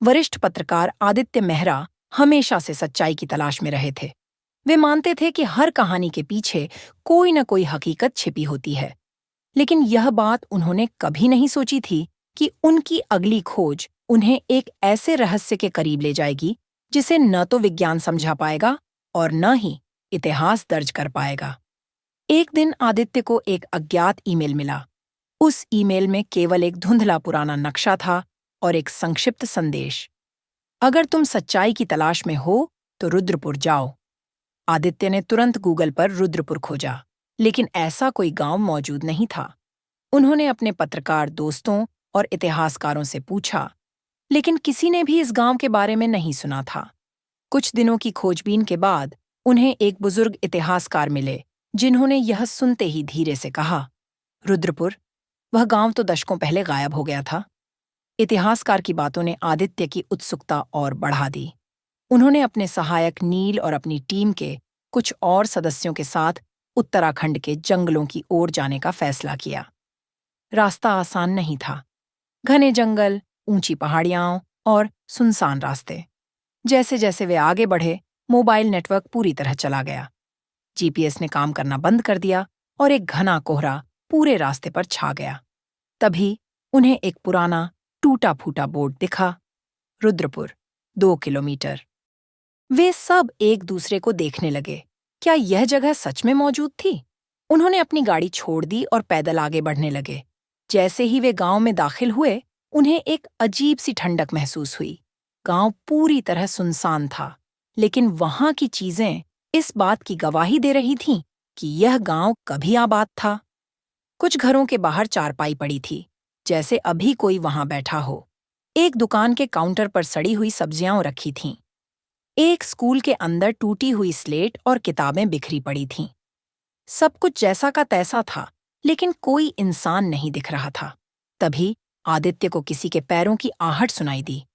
वरिष्ठ पत्रकार आदित्य मेहरा हमेशा से सच्चाई की तलाश में रहे थे। वे मानते थे कि हर कहानी के पीछे कोई न कोई हकीकत छिपी होती है। लेकिन यह बात उन्होंने कभी नहीं सोची थी कि उनकी अगली खोज उन्हें एक ऐसे रहस्य के करीब ले जाएगी जिसे न तो विज्ञान समझा पाएगा और न ही इतिहास दर्ज कर पाएगा। एक दिन आदित्य को एक अज्ञात ईमेल मिला। उस ईमेल में केवल एक धुंधला पुराना नक्शा था और एक संक्षिप्त संदेश। अगर तुम सच्चाई की तलाश में हो तो रुद्रपुर जाओ। आदित्य ने तुरंत गूगल पर रुद्रपुर खोजा, लेकिन ऐसा कोई गांव मौजूद नहीं था। उन्होंने अपने पत्रकार दोस्तों और इतिहासकारों से पूछा, लेकिन किसी ने भी इस गांव के बारे में नहीं सुना था। कुछ दिनों की खोजबीन के बाद उन्हें एक बुजुर्ग इतिहासकार मिले, जिन्होंने यह सुनते ही धीरे से कहा, रुद्रपुर, वह गांव तो दशकों पहले गायब हो गया था। इतिहासकार की बातों ने आदित्य की उत्सुकता और बढ़ा दी। उन्होंने अपने सहायक नील और अपनी टीम के कुछ और सदस्यों के साथ उत्तराखंड के जंगलों की ओर जाने का फैसला किया। रास्ता आसान नहीं था। घने जंगल, ऊंची पहाड़ियां और सुनसान रास्ते। जैसे जैसे वे आगे बढ़े, मोबाइल नेटवर्क पूरी तरह चला गया। जीपीएस ने काम करना बंद कर दिया और एक घना कोहरा पूरे रास्ते पर छा गया। तभी उन्हें एक पुराना टूटा-फूटा बोर्ड दिखा, रुद्रपुर, 2 किलोमीटर। वे सब एक दूसरे को देखने लगे। क्या यह जगह सच में मौजूद थी? उन्होंने अपनी गाड़ी छोड़ दी और पैदल आगे बढ़ने लगे। जैसे ही वे गांव में दाखिल हुए, उन्हें एक अजीब सी ठंडक महसूस हुई। गांव पूरी तरह सुनसान था, लेकिन वहां की चीजें इस बात की गवाही दे रही थीं कि यह गांव कभी आबाद था। कुछ घरों के बाहर चारपाई पड़ी थी, जैसे अभी कोई वहां बैठा हो। एक दुकान के काउंटर पर सड़ी हुई सब्जियां रखी थीं। एक स्कूल के अंदर टूटी हुई स्लेट और किताबें बिखरी पड़ी थीं। सब कुछ जैसा का तैसा था, लेकिन कोई इंसान नहीं दिख रहा था। तभी आदित्य को किसी के पैरों की आहट सुनाई दी।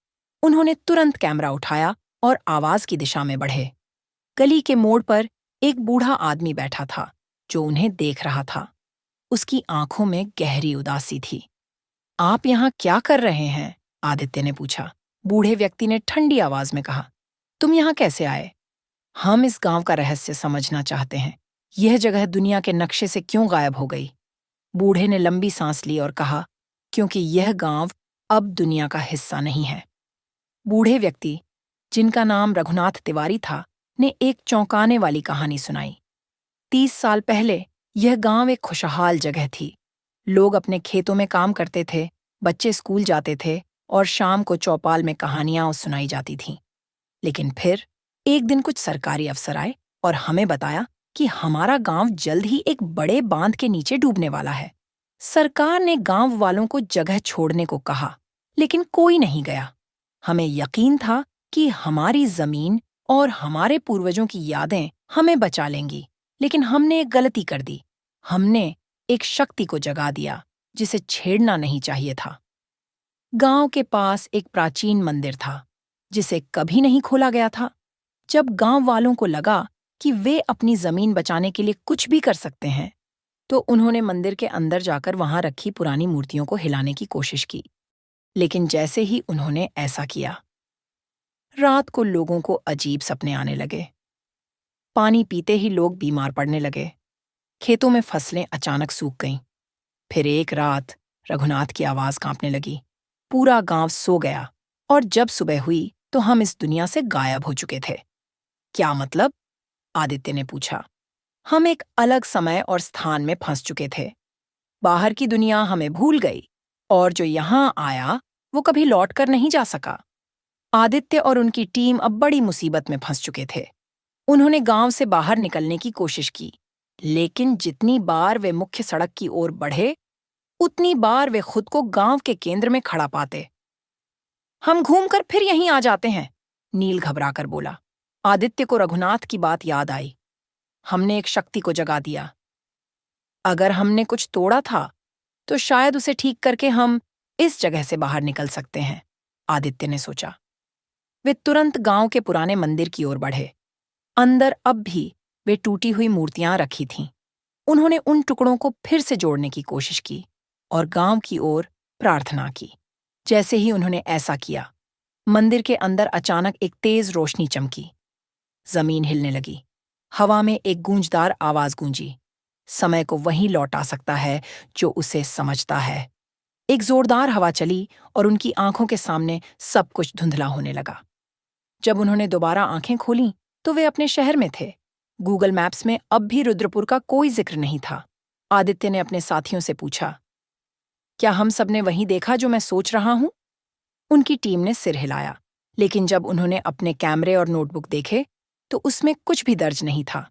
उन्होंने तुरंत कैमरा उठाया और आवाज की दिशा में बढ़े। गली के मोड़ पर एक बूढ़ा आदमी बैठा था, जो उन्हें देख रहा था। उसकी आंखों में गहरी उदासी थी। आप यहाँ क्या कर रहे हैं? आदित्य ने पूछा। बूढ़े व्यक्ति ने ठंडी आवाज में कहा, तुम यहाँ कैसे आए? हम इस गांव का रहस्य समझना चाहते हैं। यह जगह दुनिया के नक्शे से क्यों गायब हो गई? बूढ़े ने लंबी सांस ली और कहा, क्योंकि यह गांव अब दुनिया का हिस्सा नहीं है। बूढ़े व्यक्ति, जिनका नाम रघुनाथ तिवारी था, ने एक चौंकाने वाली कहानी सुनाई। 30 साल पहले यह गांव एक खुशहाल जगह थी। लोग अपने खेतों में काम करते थे, बच्चे स्कूल जाते थे और शाम को चौपाल में कहानियां सुनाई जाती थीं। लेकिन फिर एक दिन कुछ सरकारी अफसर आए और हमें बताया कि हमारा गांव जल्द ही एक बड़े बांध के नीचे डूबने वाला है। सरकार ने गांव वालों को जगह छोड़ने को कहा, लेकिन कोई नहीं गया। हमें यकीन था कि हमारी जमीन और हमारे पूर्वजों की यादें हमें बचा लेंगी, लेकिन हमने एक गलती कर दी। हमने एक शक्ति को जगा दिया जिसे छेड़ना नहीं चाहिए था। गांव के पास एक प्राचीन मंदिर था, जिसे कभी नहीं खोला गया था। जब गांव वालों को लगा कि वे अपनी जमीन बचाने के लिए कुछ भी कर सकते हैं, तो उन्होंने मंदिर के अंदर जाकर वहां रखी पुरानी मूर्तियों को हिलाने की कोशिश की। लेकिन जैसे ही उन्होंने ऐसा किया, रात को लोगों को अजीब सपने आने लगे। पानी पीते ही लोग बीमार पड़ने लगे। खेतों में फसलें अचानक सूख गईं। फिर एक रात रघुनाथ की आवाज कांपने लगी। पूरा गांव सो गया और जब सुबह हुई तो हम इस दुनिया से गायब हो चुके थे। क्या मतलब? आदित्य ने पूछा। हम एक अलग समय और स्थान में फंस चुके थे। बाहर की दुनिया हमें भूल गई और जो यहां आया वो कभी लौट कर नहीं जा सका। आदित्य और उनकी टीम अब बड़ी मुसीबत में फंस चुके थे। उन्होंने गांव से बाहर निकलने की कोशिश की, लेकिन जितनी बार वे मुख्य सड़क की ओर बढ़े, उतनी बार वे खुद को गांव के केंद्र में खड़ा पाते। हम घूमकर फिर यहीं आ जाते हैं, नील घबराकर बोला। आदित्य को रघुनाथ की बात याद आई। हमने एक शक्ति को जगा दिया। अगर हमने कुछ तोड़ा था, तो शायद उसे ठीक करके हम इस जगह से बाहर निकल सकते हैं, आदित्य ने सोचा। वे तुरंत गांव के पुराने मंदिर की ओर बढ़े। अंदर अब भी वे टूटी हुई मूर्तियां रखी थीं। उन्होंने उन टुकड़ों को फिर से जोड़ने की कोशिश की और गांव की ओर प्रार्थना की। जैसे ही उन्होंने ऐसा किया, मंदिर के अंदर अचानक एक तेज रोशनी चमकी। जमीन हिलने लगी। हवा में एक गूंजदार आवाज गूंजी। समय को वहीं लौटा सकता है जो उसे समझता है। एक जोरदार हवा चली और उनकी आंखों के सामने सब कुछ धुंधला होने लगा। जब उन्होंने दोबारा आंखें खोलीं, तो वे अपने शहर में थे। गूगल मैप्स में अब भी रुद्रपुर का कोई जिक्र नहीं था। आदित्य ने अपने साथियों से पूछा, क्या हम सबने वही देखा जो मैं सोच रहा हूं? उनकी टीम ने सिर हिलाया, लेकिन जब उन्होंने अपने कैमरे और नोटबुक देखे, तो उसमें कुछ भी दर्ज नहीं था।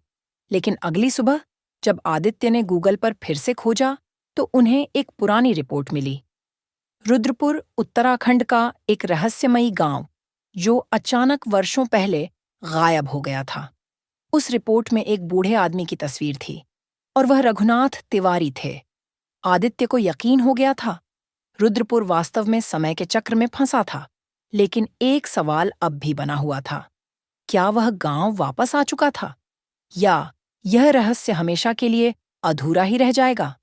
लेकिन अगली सुबह जब आदित्य ने गूगल पर फिर से खोजा, तो उन्हें एक पुरानी रिपोर्ट मिली। रुद्रपुर उत्तराखंड का एक रहस्यमयी गांव, जो अचानक वर्षों पहले गायब हो गया था। उस रिपोर्ट में एक बूढ़े आदमी की तस्वीर थी और वह रघुनाथ तिवारी थे। आदित्य को यकीन हो गया था, रुद्रपुर वास्तव में समय के चक्र में फंसा था। लेकिन एक सवाल अब भी बना हुआ था, क्या वह गांव वापस आ चुका था, या यह रहस्य हमेशा के लिए अधूरा ही रह जाएगा?